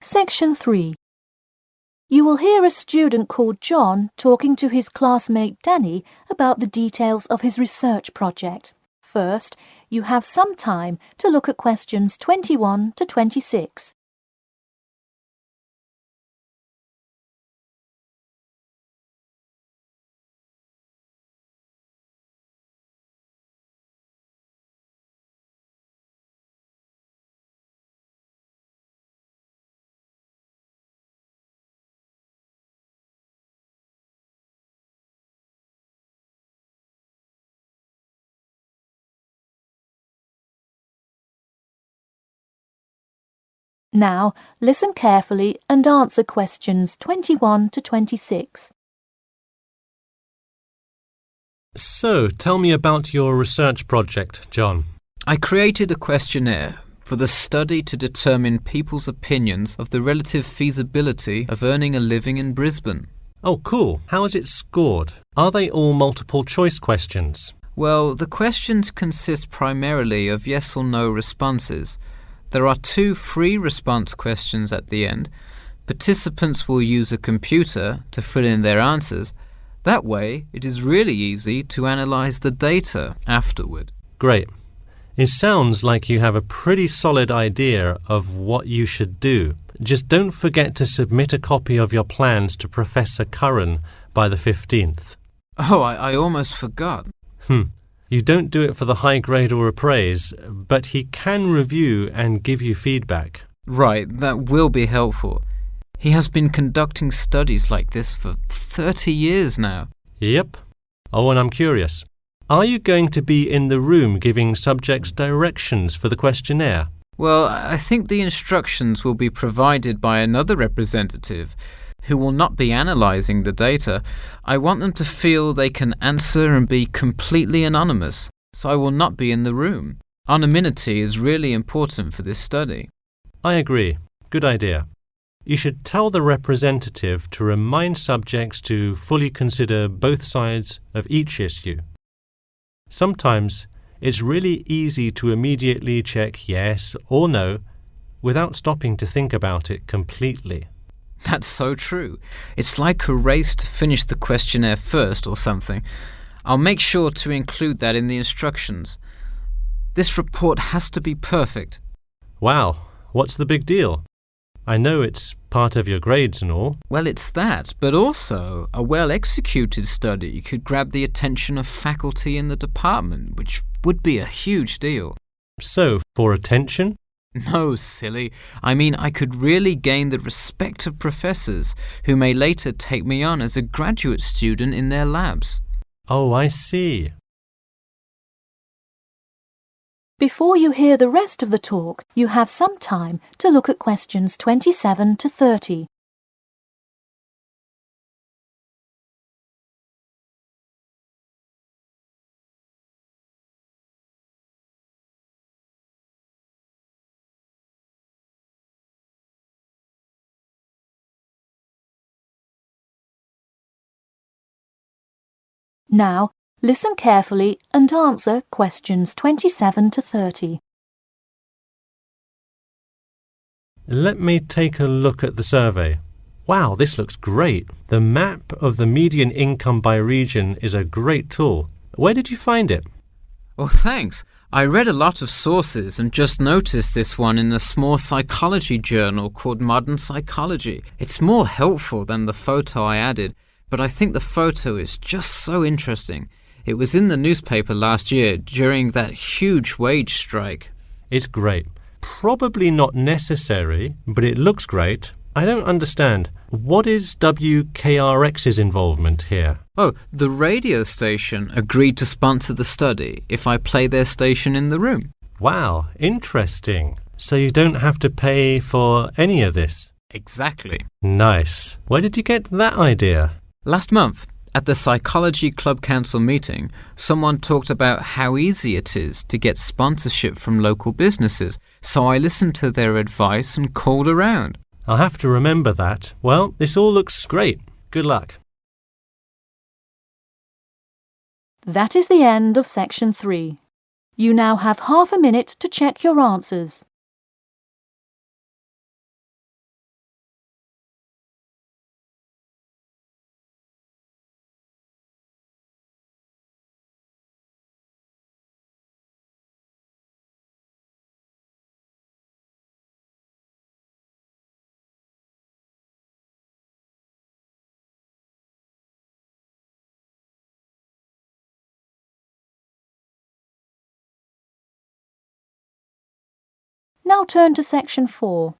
Section 3. You will hear a student called John talking to his classmate Danny about the details of his research project. First, you have some time to look at questions 21 to 26. Now, listen carefully and answer questions 21 to 26. So, tell me about your research project, John. I created a questionnaire for the study to determine people's opinions of the relative feasibility of earning a living in Brisbane. Oh, cool. How is it scored? Are they all multiple choice questions? Well, the questions consist primarily of yes or no responses. There are 2 free response questions at the end. Participants will use a computer to fill in their answers. That way, it is really easy to analyze the data afterward. Great. It sounds like you have a pretty solid idea of what you should do. Just don't forget to submit a copy of your plans to Professor Curran by the 15th. Oh, I almost forgot. You don't do it for the high grade or appraise, but he can review and give you feedback. Right, that will be helpful. He has been conducting studies like this for 30 years now. Yep. Oh, and I'm curious. Are you going to be in the room giving subjects directions for the questionnaire? Well, I think the instructions will be provided by another representative who will not be analysing the data. I want them to feel they can answer and be completely anonymous, so I will not be in the room. Anonymity is really important for this study. I agree. Good idea. You should tell the representative to remind subjects to fully consider both sides of each issue. Sometimes it's really easy to immediately check yes or no without stopping to think about it completely. That's so true. It's like a race to finish the questionnaire first or something. I'll make sure to include that in the instructions. This report has to be perfect. Wow, what's the big deal? I know it's part of your grades and all. Well, it's that, but also a well-executed study could grab the attention of faculty in the department, which would be a huge deal. So, for attention? No, silly. I mean, I could really gain the respect of professors who may later take me on as a graduate student in their labs. Oh, I see. Before you hear the rest of the talk, you have some time to look at questions 27 to 30. Now, listen carefully and answer questions 27 to 30. Let me take a look at the survey. Wow, this looks great. The map of the median income by region is a great tool. Where did you find it? Well, thanks. I read a lot of sources and just noticed this one in a small psychology journal called Modern Psychology. It's more helpful than the photo I added, but I think the photo is just so interesting. It was in the newspaper last year during that huge wage strike. It's great. Probably not necessary, but it looks great. I don't understand. What is WKRX's involvement here? Oh, the radio station agreed to sponsor the study if I play their station in the room. Wow, interesting. So you don't have to pay for any of this? Exactly. Nice. Where did you get that idea? Last month, at the Psychology Club Council meeting, someone talked about how easy it is to get sponsorship from local businesses, so I listened to their advice and called around. I'll have to remember that. Well, this all looks great. Good luck. That is the end of section 3. You now have half a minute to check your answers. Now turn to section 4.